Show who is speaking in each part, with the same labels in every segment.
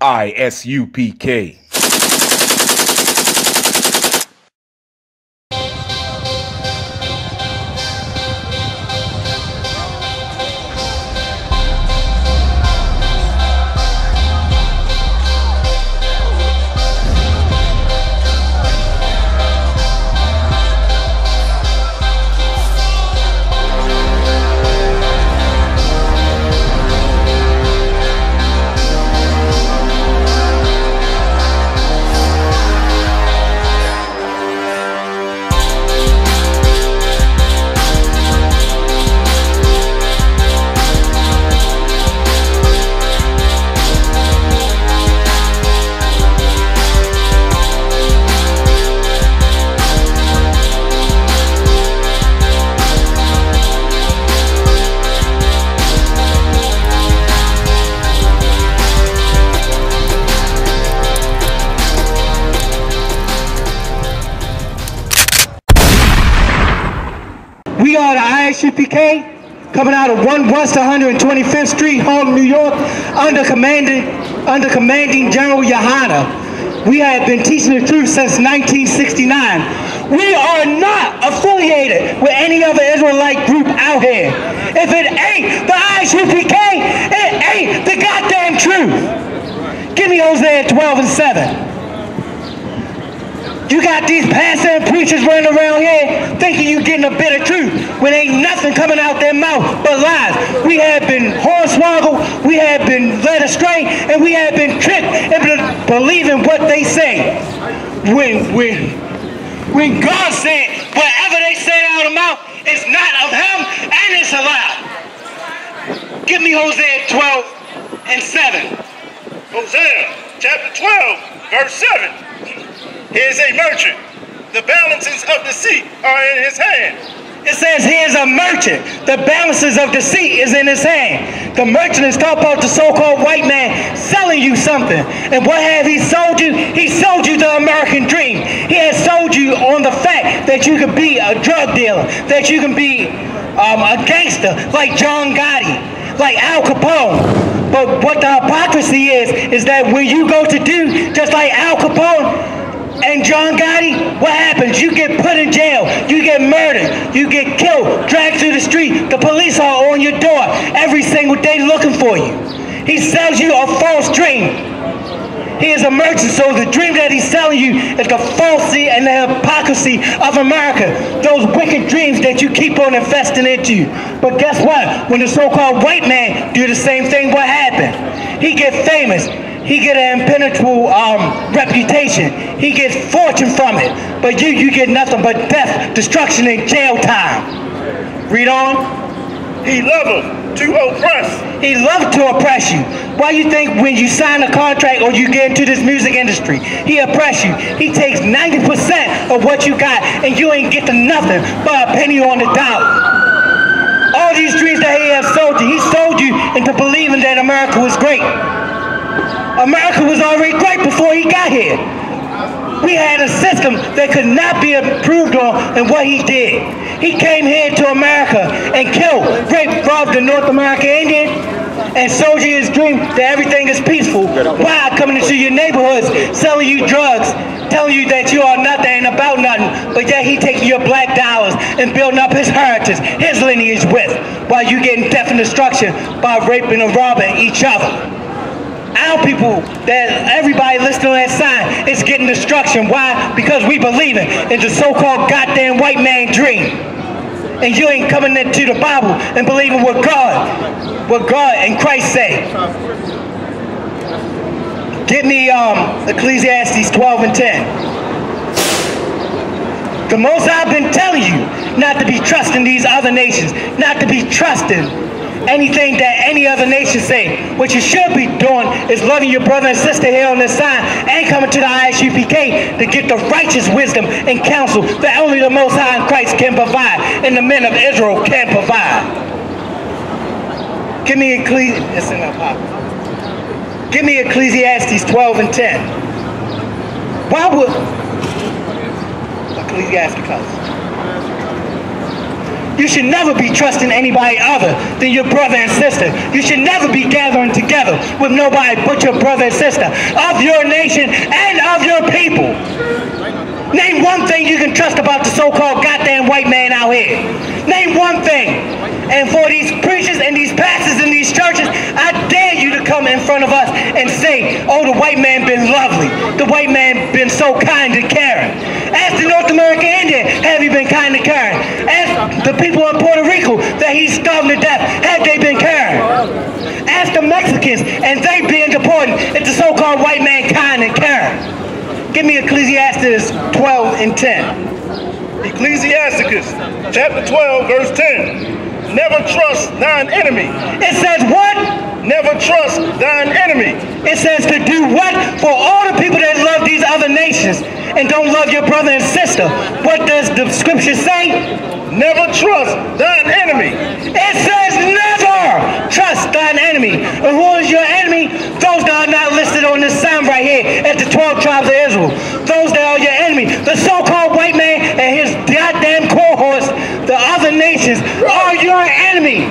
Speaker 1: I.S.U.P.K.
Speaker 2: We are the I.S.U.P.K. coming out of 1 West 125th Street, Harlem, New York, under commanding General Yohanna. We have been teaching the truth since 1969. We are not affiliated with any other Israelite group out here. If it ain't the I.S.U.P.K, it ain't the goddamn truth. Give me Hosea 12:7. You got these pastors and preachers running around here thinking you're getting a bit of truth when ain't nothing coming out their mouth but lies. We have been hornswoggled, we have been led astray, and we have been tricked into believing what they say. When God said whatever they say out of mouth is not of him and it's a lie. Give me Hosea 12:7.
Speaker 3: Hosea chapter 12, verse 7. He is a merchant. The balances of deceit are in his hand.
Speaker 2: It says he is a merchant. The balances of deceit is in his hand. The merchant is talking about the so-called white man selling you something. And what have he sold you? He sold you the American dream. He has sold you on the fact that you can be a drug dealer, that you can be a gangster like John Gotti, like Al Capone. But what the hypocrisy is that when you go to do just like Al Capone and John Gotti, what happens? You get put in jail, you get murdered, you get killed, dragged through the street. The police are on your door every single day looking for you. He sells you a false dream. He is a merchant, so the dream that he's selling you is the falsity and the hypocrisy of America. Those wicked dreams that you keep on investing into. But guess what? When the so-called white man do the same thing, what happened? He get famous. He get an impenetrable reputation. He gets fortune from it. But you get nothing but death, destruction, and jail time. Read on.
Speaker 3: He loveth to oppress.
Speaker 2: He loves to oppress you. Why you think when you sign a contract or you get into this music industry, he oppress you? He takes 90% of what you got and you ain't getting nothing but a penny on the dollar. All these dreams that he has sold you, he sold you into believing that America was great. America was already great before he got here. We had a system that could not be improved on in what he did. He came here to America and killed, raped, robbed the North American Indian and sold you his dream that everything is peaceful. Why? Coming into your neighborhoods, selling you drugs, telling you that you are nothing and about nothing, but yet he taking your black dollars and building up his heritage, his lineage with, while you getting death and destruction by raping and robbing each other. Our people, that everybody listening on that sign, is getting destruction. Why? Because we believe in the so-called goddamn white man dream. And you ain't coming into the Bible and believing what God and Christ say. Give me Ecclesiastes 12:10. The most I've been telling you not to be trusting these other nations, not to be trusting anything that any other nation say. What you should be doing is loving your brother and sister here on this side and coming to the I.S.U.P.K. to get the righteous wisdom and counsel that only the Most High in Christ can provide and the men of Israel can provide. Give me Ecclesiastes 12:10. Why would Ecclesiastes? You should never be trusting anybody other than your brother and sister. You should never be gathering together with nobody but your brother and sister of your nation and of your people. Name one thing you can trust about the so-called goddamn white man out here. Name one thing. And for these preachers and these pastors in these churches, I dare you to come in front of us and say, oh, the white man been lovely. The white man been so kind and caring. Ask the North American Indian, have he been kind and caring? Ask the people in Puerto Rico that he's starving to death, have they been caring? Ask the Mexicans, and they being deported, is the so-called white man kind and caring? Give me Ecclesiastes 12 and 10.
Speaker 3: Ecclesiasticus chapter 12, verse 10. Never trust thine enemy.
Speaker 2: It says what?
Speaker 3: Never trust thine enemy.
Speaker 2: It says to do what? For all the people that love these other nations and don't love your brother and sister. What does the scripture say?
Speaker 3: Never trust thine enemy.
Speaker 2: It says never trust thine enemy. And who is your enemy? Those that are not listed on this sign right here at the 12 tribes of Israel. Those that are your enemy. The so-called white man and his goddamn cohorts, the other nations, are your enemy.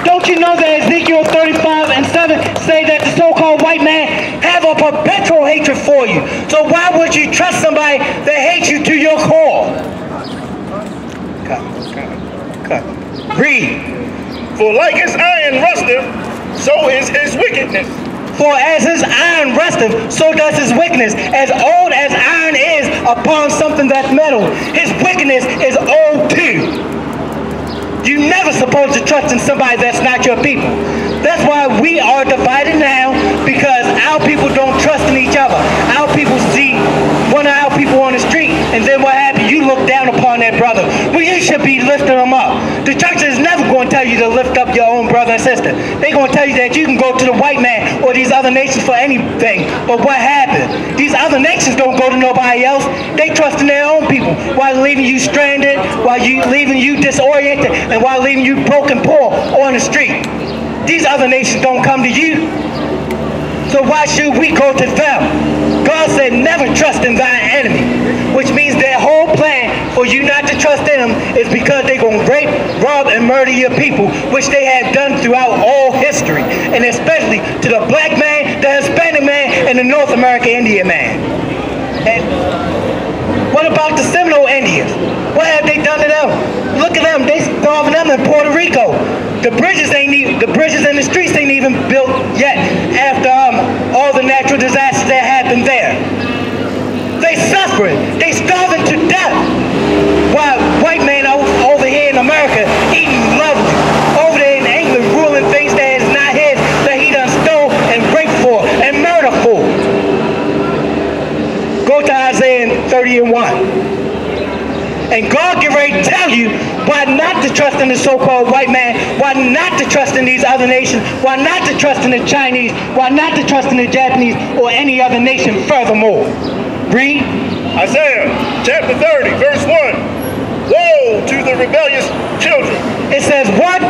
Speaker 2: Don't you know that Ezekiel 35 and 7 say that the so-called white man have a perpetual hatred for you? So why would you trust somebody that hates you to your core? Cut. Read.
Speaker 3: For like as iron rusteth, so is his wickedness.
Speaker 2: For as his iron rusteth, so does his wickedness. As old as iron is upon something that's metal, his wickedness is old too. You're never supposed to trust in somebody that's not your people. That's why we are divided now, because our people don't trust in each other. Our people see one of our people on the street, and then what happens? You look down upon that brother. Well, you should be lifting them up. The church is never going to tell you to lift up your own brother and sister. They're going to tell you that you can go to the white man or these other nations for anything. But what happened? These other nations don't go to nobody else. They trust in their own people, while leaving you stranded, while leaving you disoriented, and while leaving you broken poor on the street. These other nations don't come to you. So why should we go to them? God said never trust in thine enemy, which means their whole plan for you not to trust in them is because they're going to rape, rob, and murder your people, which they have done throughout all history, and especially to the black man, the Hispanic man, and the North American Indian man. And what about the Seminole Indians? What have they done to them? Look at them, they starving them in Puerto Rico. The bridges and the streets ain't even built yet after all the natural disasters that happened there. They suffering, they starving to death. While white man over here in America eating lovely, over there in England ruling things that is not his, that he done stole and raped for and murdered for. Go to Isaiah 30 and 1. And God get ready to tell you why not to trust in the so-called white man, why not to trust in these other nations, why not to trust in the Chinese, why not to trust in the Japanese or any other nation furthermore. Read.
Speaker 3: Isaiah chapter 30, verse 1. Woe to the rebellious children.
Speaker 2: It says what?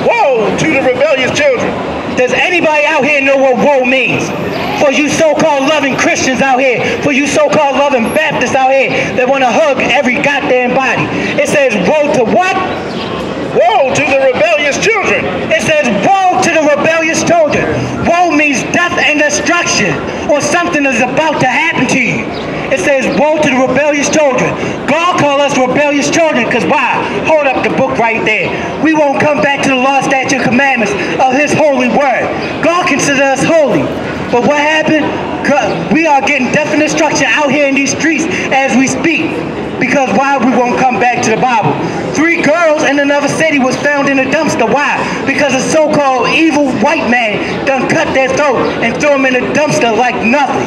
Speaker 3: Woe to the rebellious children.
Speaker 2: Does anybody out here know what woe means? For you so-called loving Christians out here, for you so-called loving Baptists out here that want to hug every goddamn body. It says woe to what?
Speaker 3: Woe to the rebellious children.
Speaker 2: It says woe to the rebellious children. Woe means death and destruction, or something is about to happen to you. It says woe to the rebellious children. God called us rebellious children because why? Hold up the book right there. We won't come back to the law, statute, commandments of his holy word. God considers us holy. But what happened? We are getting death and destruction out here in these streets as we speak. Because why we won't come back to the Bible? 3 girls in another city was found in a dumpster. Why? Because a so-called evil white man done cut their throat and threw them in a dumpster like nothing.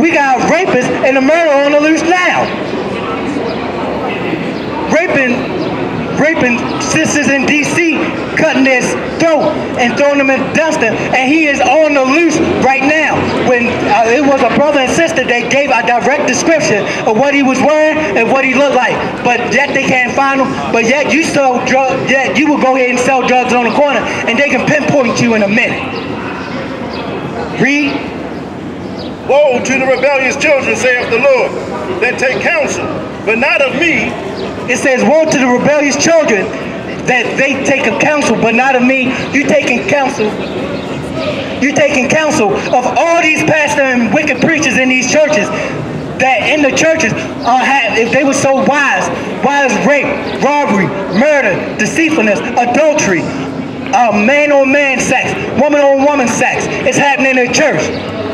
Speaker 2: We got rapists and a murder on the loose now. Raping sisters in D.C., cutting their throat and throwing them in the dumpster, and he is on the loose right now. When it was a brother and sister, they gave a direct description of what he was wearing and what he looked like, but yet they can't find him. But yet you sell drugs, yet you will go ahead and sell drugs on the corner, and they can pinpoint you in a minute. Read.
Speaker 3: Woe to the rebellious children, saith the Lord, that take counsel, but not of me.
Speaker 2: It says, woe to the rebellious children that they take a counsel, but not of me. You taking counsel. You're taking counsel of all these pastors and wicked preachers in these churches. That in the churches, if they were so wise rape, robbery, murder, deceitfulness, adultery, man-on-man sex, woman-on-woman sex. It's happening in the church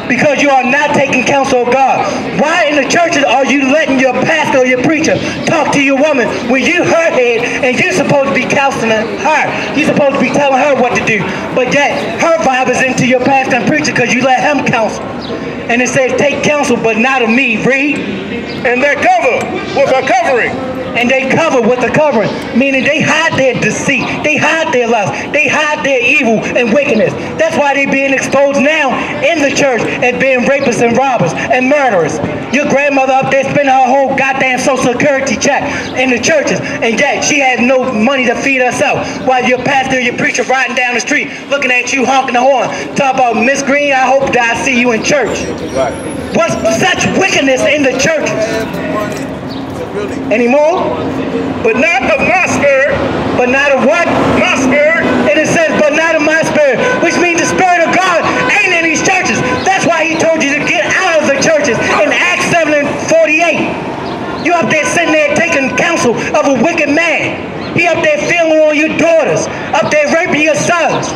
Speaker 2: because you are not taking counsel of God. Why in the churches are you letting your pastor or your preacher talk to your woman when you her head and you're supposed to be counseling her? You're supposed to be telling her what to do. But yet, her vibe is into your pastor and preacher because you let him counsel. And it says, take counsel, but not of me. Read.
Speaker 3: And they cover with a covering.
Speaker 2: And they cover with the covering, meaning they hide their deceit, they hide their lust, they hide their evil and wickedness. That's why they're being exposed now in the church as being rapists and robbers and murderers. Your grandmother up there spending her whole goddamn Social Security check in the churches, and yet she has no money to feed herself. While your pastor or your preacher riding down the street looking at you honking the horn, talk about, Miss Green, I hope that I see you in church. What's such wickedness in the churches? Anymore?
Speaker 3: But not of my spirit.
Speaker 2: But not of what?
Speaker 3: My spirit.
Speaker 2: And it says, but not of my spirit, which means the Spirit of God ain't in these churches. That's why he told you to get out of the churches in Acts 7:48. You up there sitting there taking counsel of a wicked man. He up there feeling on your daughters, up there raping your sons.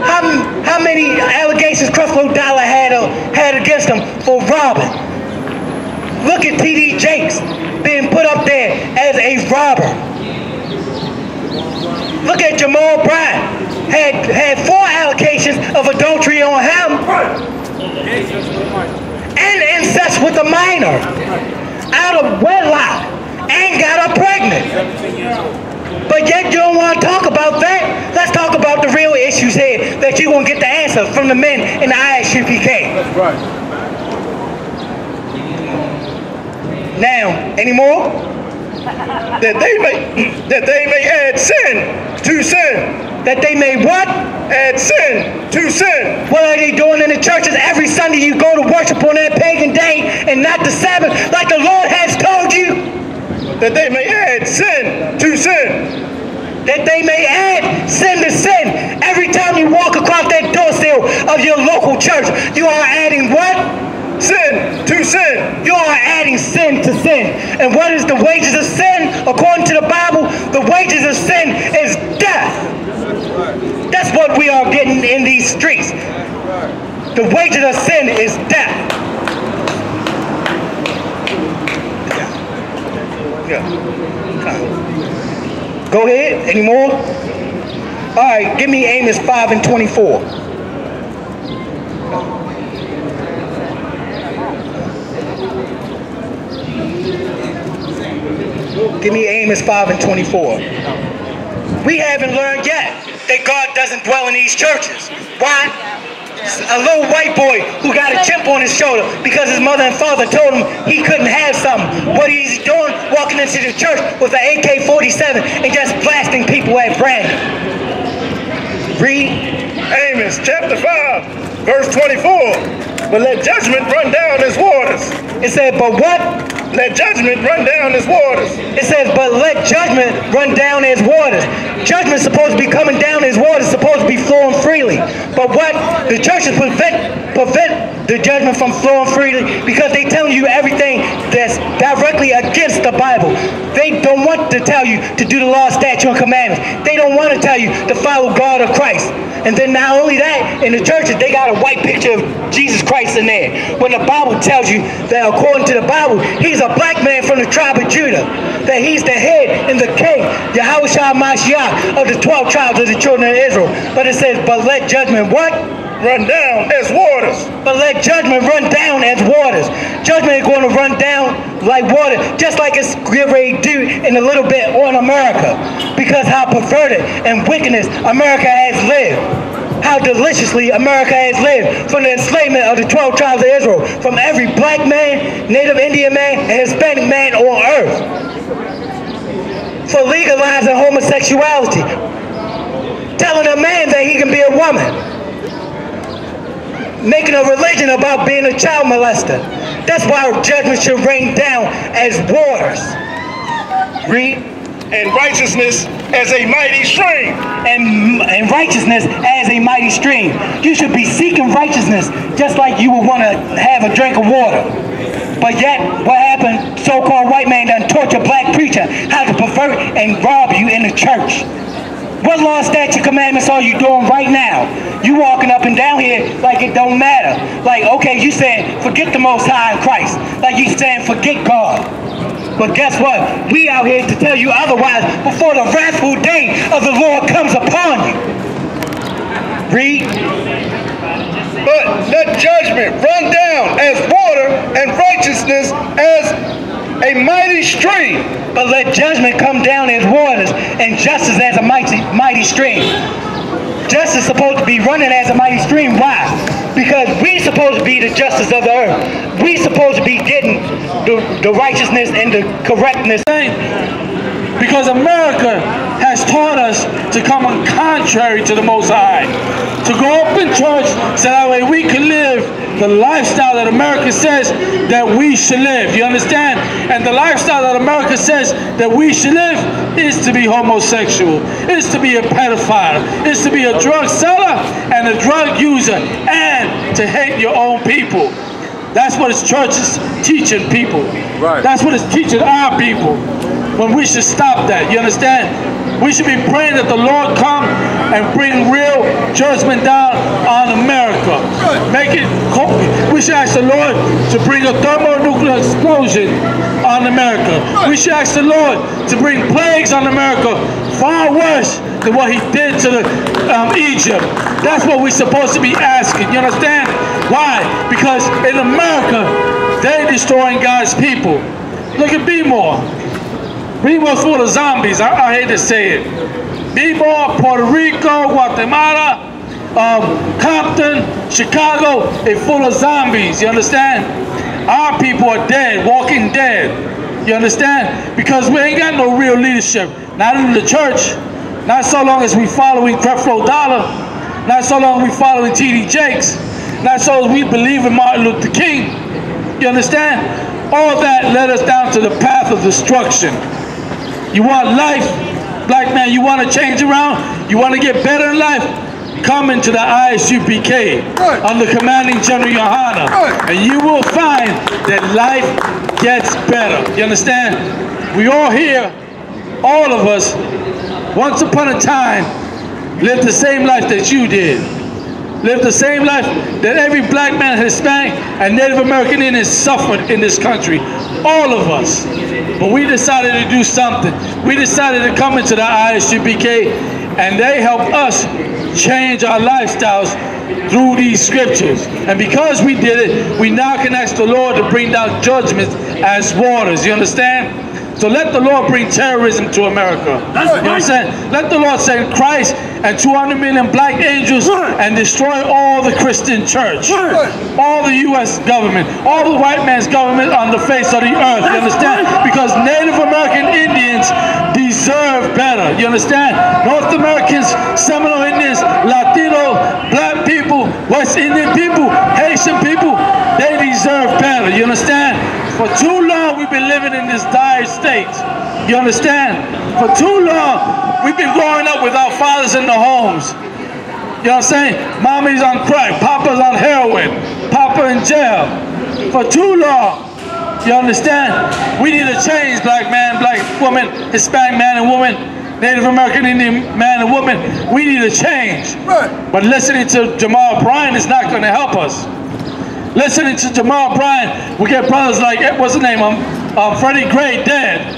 Speaker 2: How many allegations Creflo Dollar had against him for robbing? Look at T.D.JAKES being put up there as a robber. Look at Jamal Bryant. Had 4 allegations of adultery on him. And incest with a minor. Out of wedlock. And got her pregnant. But yet you don't want to talk about that. Let's talk about the real issues here that you're going to get the answer from the men in the I.S.U.P.K.
Speaker 3: That's right.
Speaker 2: Now, any more?
Speaker 3: That they may add sin to sin.
Speaker 2: That they may what?
Speaker 3: Add sin to sin.
Speaker 2: What are they doing in the churches? Every Sunday you go to worship on that pagan day and not the Sabbath, like the Lord has told you.
Speaker 3: That they may add sin to sin.
Speaker 2: That they may add sin to sin. Every time you walk across that doorsill of your local church, you are adding what?
Speaker 3: Sin to sin.
Speaker 2: You are adding sin to sin. And what is the wages of sin? According to the Bible, the wages of sin is death. That's what we are getting in these streets. The wages of sin is death. Go ahead. Any more? All right, give me Amos 5:24. Give me Amos 5:24. We haven't learned yet that God doesn't dwell in these churches. Why? A little white boy who got a chip on his shoulder because his mother and father told him he couldn't have something. What he's doing, walking into the church with an AK-47 and just blasting people at random. Read.
Speaker 3: Amos chapter 5, verse 24. But let judgment run down as waters.
Speaker 2: It said, but what?
Speaker 3: Let judgment run down as waters.
Speaker 2: It says, but let judgment run down as waters. Judgment's supposed to be coming down as waters, supposed to be flowing freely. But what? The churches prevent the judgment from flowing freely because they telling you everything that's directly against the Bible. They don't want to tell you to do the law, statute, and commandments. They don't want to tell you to follow God or Christ. And then not only that, in the churches, they got a white picture of Jesus Christ in there. When the Bible tells you that according to the Bible, he's a black man from the tribe of Judah. That he's the head and the king, Yahushua Mashiach, of the 12 tribes of the children of Israel. But it says, but let judgment what?
Speaker 3: Run down as waters.
Speaker 2: But let judgment run down as waters. Judgment is going to run down like water, just like it's getting ready to do in a little bit on America. Because how perverted and wickedness America has lived. How deliciously America has lived from the enslavement of the 12 tribes of Israel, from every black man, Native Indian man, and Hispanic man on earth. For legalizing homosexuality. Telling a man that he can be a woman. making a religion about being a child molester. That's why judgment should rain down as waters. Read.
Speaker 3: And righteousness as a mighty stream.
Speaker 2: And righteousness as a mighty stream. You should be seeking righteousness just like you would want to have a drink of water. But yet, what happened? So-called white man done taught your black preacher how to pervert and rob you in the church. What law, statute, commandments are you doing right now? You walking up and down here like it don't matter. Like, okay, you saying forget the Most High in Christ. Like you saying forget God. But guess what? We out here to tell you otherwise before the wrathful day of the Lord comes upon you. Read.
Speaker 3: But let judgment run down as water and righteousness as a mighty stream.
Speaker 2: But let judgment come down as waters and justice as a mighty stream. Justice is supposed to be running as a mighty stream. Why? Because we're supposed to be the justice of the earth. We're supposed to be getting the righteousness and the correctness.
Speaker 1: Because America has taught us to come on contrary to the Most High. To go up in church so that way we can live the lifestyle that America says that we should live. You understand? And the lifestyle that America says that we should live is to be homosexual, is to be a pedophile, is to be a drug seller and a drug user, and to hate your own people. That's what his church is teaching people. Right. That's what it's teaching our people. When we should stop that, you understand? We should be praying that the Lord come and bring real judgment down on America. Make it, we should ask the Lord to bring a thermonuclear explosion on America. We should ask the Lord to bring plagues on America far worse than what he did to Egypt. That's what we're supposed to be asking, you understand? Why? Because in America, they're destroying God's people. Look at B-More. B-More's full of zombies. I hate to say it. B-More, Puerto Rico, Guatemala, Compton, Chicago, they're full of zombies. You understand? Our people are dead, walking dead. You understand? Because we ain't got no real leadership. Not in the church. Not so long as we following Creflo Dollar. Not so long as we following T.D.Jakes. Not so as we believe in Martin Luther King. You understand? All that led us down to the path of destruction. You want life, black man, you want to change around, you want to get better in life, come into the I.S.U.P.K. under commanding General Yohanna, and you will find that life gets better. You understand? We all here, all of us, once upon a time, lived the same life that you did. Lived the same life that every black man, Hispanic, and Native American Indian suffered in this country. All of us. But we decided to do something. We decided to come into the I.S.U.P.K. and they helped us change our lifestyles through these scriptures. And because we did it, we now can ask the Lord to bring down judgments as waters. You understand? So let the Lord bring terrorism to America. You know what I'm saying? Let the Lord send Christ and 200 million black angels and destroy all the Christian church, all the U.S. government, all the white man's government on the face of the earth. You understand? Because Native American Indians deserve better. You understand? North Americans, Seminole Indians, Latino, black people, West Indian people, Haitian people, they deserve better. You understand? For too long we've been living in this dire state. You understand? For too long we've been growing up without fathers in the homes. You know what I'm saying? Mommy's on crack, Papa's on heroin, Papa in jail. For too long. You understand? We need to change, black man, black woman, Hispanic man and woman, Native American Indian man and woman. We need to change. But listening to Jamal Bryant is not going to help us. Listening to Jamal Bryant, we get brothers like, what's the name? Freddie Gray dead.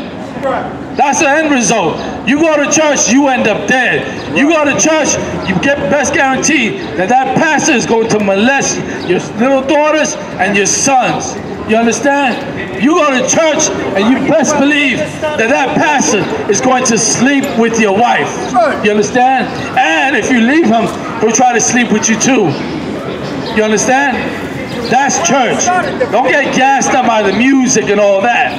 Speaker 1: That's the end result. You go to church, you end up dead. You go to church, you get best guarantee that that pastor is going to molest your little daughters and your sons. You understand? You go to church and you best believe that that pastor is going to sleep with your wife. You understand? And if you leave him, he'll try to sleep with you too. You understand? That's church. Don't get gassed up by the music and all that.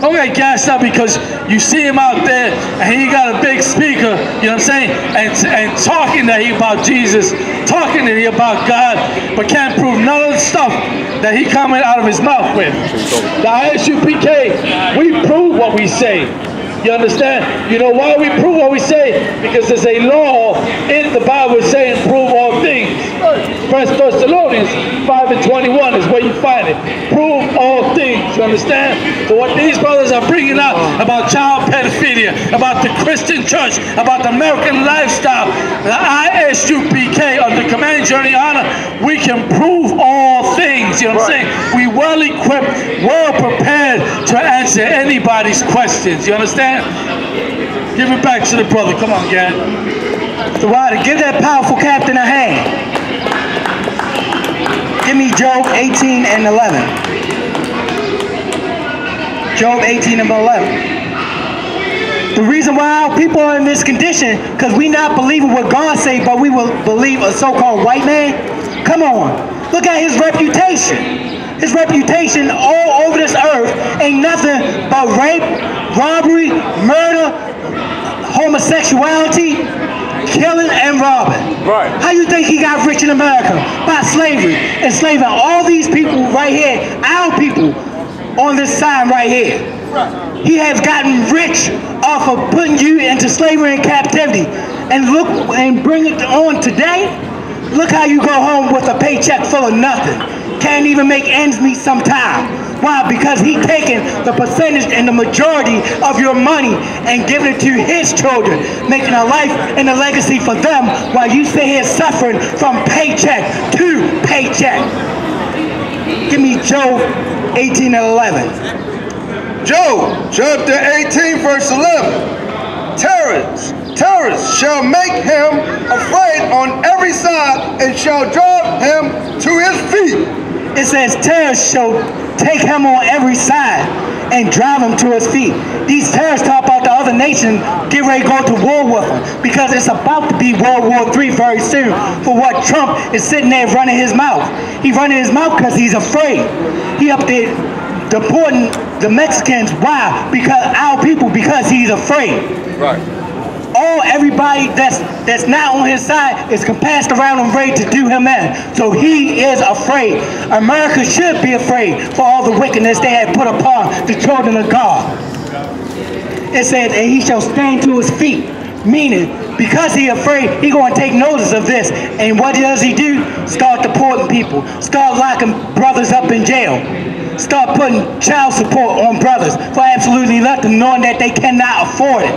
Speaker 1: Don't get gassed up because you see him out there and he got a big speaker, you know what I'm saying, and talking to you about Jesus, talking to you about God, but can't prove none of the stuff that he coming out of his mouth with. The ISUPK, we prove what we say. You understand? You know why we prove what we say? Because there's a law in the Bible saying prove all things. 1 Thessalonians 5:21 is where you find it. Prove all things. You understand? So what these brothers are bringing out about child pedophilia, about the Christian church, about the American lifestyle, the I.S.U.P.K. under Command GEN.YAHANNA, we can prove all things. You know what I'm saying? We well equipped, well prepared to answer anybody's questions. You understand? Give it back to the brother. Come on, Gad.
Speaker 2: So Ryder, give that powerful captain a hand. Give me Job 18 and 11. Job 18 and 11. The reason why our people are in this condition, because we not believing what God say, but we will believe a so-called white man. Come on. Look at his reputation. His reputation all over this earth ain't nothing but rape, robbery, murder, homosexuality, killing and robbing.
Speaker 3: Right.
Speaker 2: How you think he got rich in America? By slavery. Enslaving all these people right here, our people, on this side right here. He has gotten rich off of putting you into slavery and captivity. And look, and bring it on today, look how you go home with a paycheck full of nothing. Can't even make ends meet sometime. Why? Because he taking the percentage and the majority of your money and giving it to his children, making a life and a legacy for them while you sit here suffering from paycheck to paycheck. Give me Job 18 and 11.
Speaker 4: Job chapter 18 verse 11. Terrors shall make him afraid on every side and shall drive him to his feet.
Speaker 2: It says terrorists shall take him on every side and drive him to his feet. These terrorists talk about the other nation get ready to go to war with him because it's about to be World War III very soon for what Trump is sitting there running his mouth. He's running his mouth because he's afraid. He up there deporting the Mexicans. Why? Because our people, because he's afraid.
Speaker 4: Right.
Speaker 2: Everybody that's not on his side is compassed around and ready to do him in. So he is afraid. America should be afraid for all the wickedness they have put upon the children of God. It says, and he shall stand to his feet. Meaning, because he's afraid, he's going to take notice of this. And what does he do? Start deporting people. Start locking brothers up in jail. Start putting child support on brothers for absolutely nothing, knowing that they cannot afford it.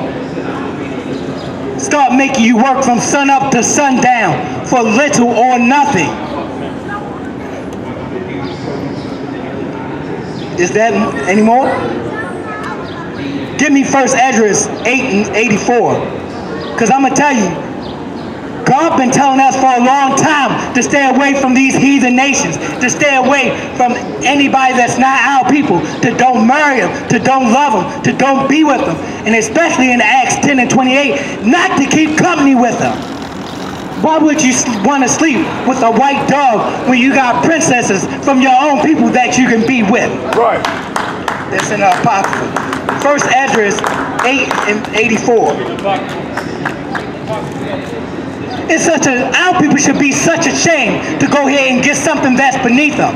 Speaker 2: Start making you work from sun up to sundown for little or nothing. Is that any more? Give me 1 Esdras 8 and 84. Because I'm going to tell you, God been telling us for a long time to stay away from these heathen nations, to stay away from anybody that's not our people, to don't marry them, to don't love them, to don't be with them. And especially in Acts 10 and 28, not to keep company with them. Why would you want to sleep with a white dog when you got princesses from your own people that you can be with?
Speaker 3: Right.
Speaker 2: That's in the Apocrypha. 1 Esdras 8 and 84. It's our people should be such a shame to go ahead and get something that's beneath them.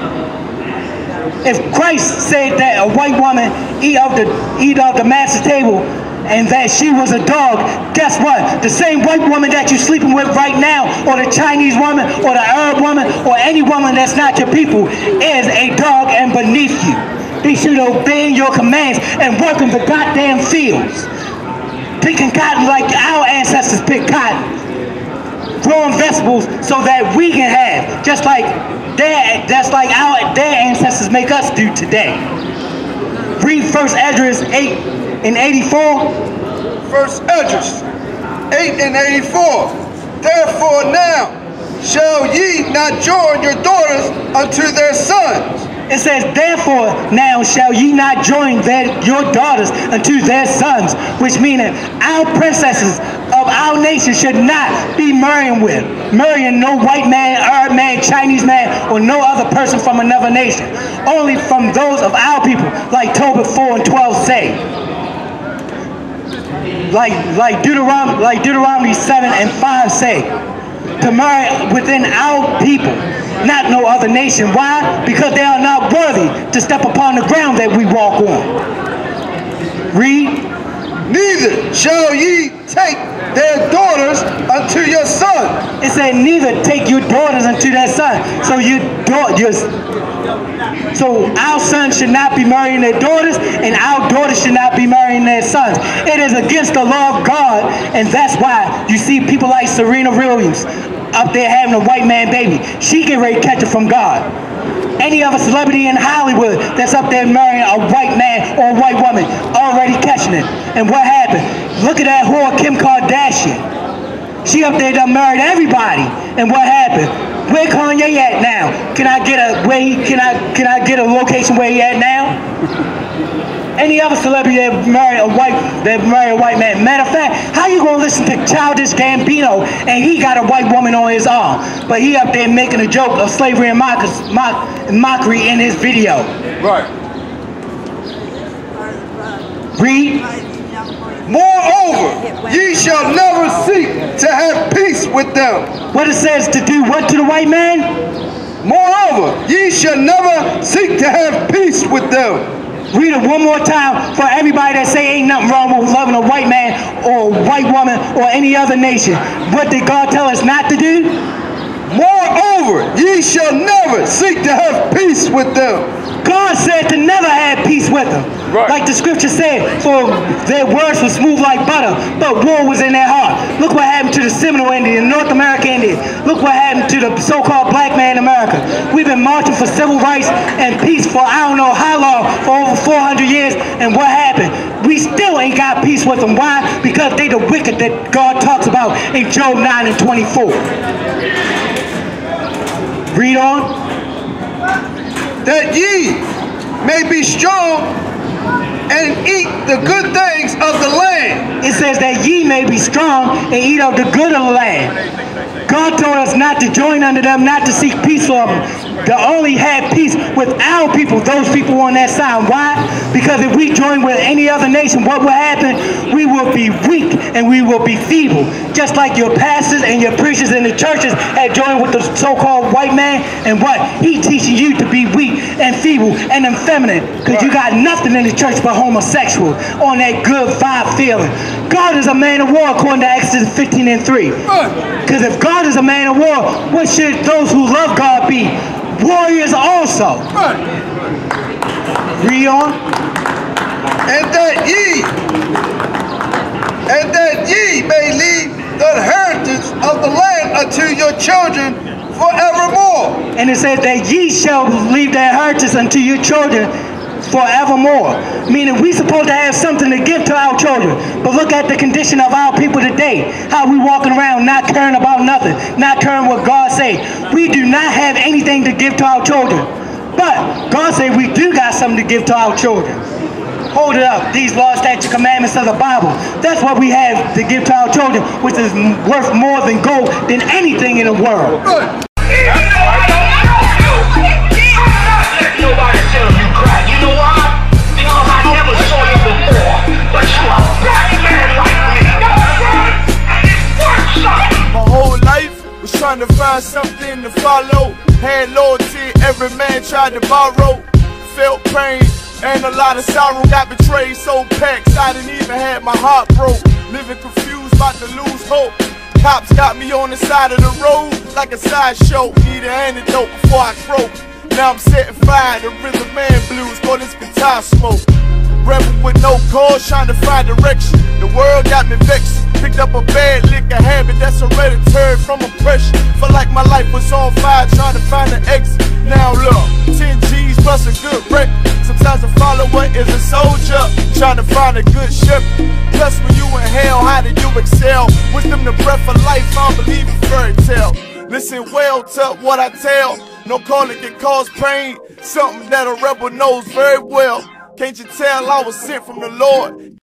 Speaker 2: If Christ said that a white woman eat off the master's table and that she was a dog, guess what? The same white woman that you're sleeping with right now, or the Chinese woman, or the Arab woman, or any woman that's not your people, is a dog and beneath you. They should obey your commands and work in the goddamn fields. Picking cotton like our ancestors picked cotton. Growing vegetables so that we can have, just like their ancestors make us do today. Read 1 Esdras 8 and 84.
Speaker 4: 1 Esdras 8 and 84. Therefore now shall ye not join your daughters unto their sons.
Speaker 2: It says, therefore now shall ye not join your daughters unto their sons, which meaning our princesses of our nation should not be marrying no white man, Arab man, Chinese man, or no other person from another nation. Only from those of our people, like Tobit 4 and 12 say. Like Deuteronomy 7 and 5 say. To marry within our people, not no other nation. Why? Because they are not worthy to step upon the ground that we walk on. Read.
Speaker 4: Neither shall ye take their daughters unto your son.
Speaker 2: It said, neither take your daughters unto their son. So our sons should not be marrying their daughters, and our daughters should not be marrying their sons. It is against the law of God, and that's why you see people like Serena Williams up there having a white man baby. She get ready to catch it from God. Any other celebrity in Hollywood that's up there marrying a white man or a white woman, already catching it. And what happened? Look at that whore Kim Kardashian. She up there done married everybody. And what happened? Where Kanye at now? Can I get a location where he at now? Any other celebrity that marry a white man. Matter of fact, how you gonna listen to Childish Gambino and he got a white woman on his arm, but he up there making a joke of slavery and mockery in his video?
Speaker 4: Right.
Speaker 2: Read.
Speaker 4: Moreover, ye shall never seek to have peace with them.
Speaker 2: What it says to do what to the white man?
Speaker 4: Moreover, ye shall never seek to have peace with them.
Speaker 2: Read it one more time for everybody that say ain't nothing wrong with loving a white man or a white woman or any other nation. What did God tell us not to do?
Speaker 4: Moreover, ye shall never seek to have peace with them.
Speaker 2: God said to never have peace with them.
Speaker 4: Right.
Speaker 2: Like the scripture said, for their words were smooth like butter, but war was in their heart. Look what happened to the Seminole Indian, North American Indian. Look what happened to the so-called black man in America. We've been marching for civil rights and peace for I don't know how long, for over 400 years, and what happened? We still ain't got peace with them. Why? Because they the wicked that God talks about in Job 9 and 24. Read on.
Speaker 4: That ye may be strong and eat the good things of the land.
Speaker 2: It says that ye may be strong and eat of the good of the land. God told us not to join under them, not to seek peace for them, to only have peace with our people, those people on that side. Why? Because if we join with any other nation, what will happen? We will be weak and we will be feeble. Just like your pastors and your preachers in the churches had joined with the so-called white man, and what? He teaching you to be weak and feeble and effeminate, because you got nothing in the church but homosexual on that good vibe feeling. God is a man of war according to Exodus 15 and 3. Because if God is a man of war, what should those who love God be? Warriors also. Read on.
Speaker 4: And that ye may leave the inheritance of the land unto your children forevermore.
Speaker 2: And it says that ye shall leave the inheritance unto your children forevermore. Meaning we supposed to have something to give to our children. But look at the condition of our people today. How we walking around not caring about nothing. Not caring what God say. We do not have anything to give to our children. But God say we do got something to give to our children. Hold it up. These laws, statutes, commandments of the Bible. That's what we have to give to our children, which is worth more than gold than anything in the world.
Speaker 5: My whole life was trying to find something to follow. Had loyalty, every man tried to borrow. Felt pain and a lot of sorrow. Got betrayed, so packed, I didn't even have my heart broke. Living confused, about to lose hope. Cops got me on the side of the road like a sideshow. Need an antidote before I croak. Now I'm setting fire to rhythm man blues for this guitar smoke. Rebel with no cause, trying to find direction. The world got me vexed. Picked up a bad liquor habit that's hereditary from oppression. Felt like my life was on fire, trying to find an exit. Now look, 10 G's plus a good wreck. Sometimes a follower is a soldier, trying to find a good ship. Plus when you in hell, how did you excel? Wisdom the breath of life, I don't believe in fairy tale. Listen well to what I tell. No calling can cause pain, something that a rebel knows very well. Can't you tell I was sent from the Lord?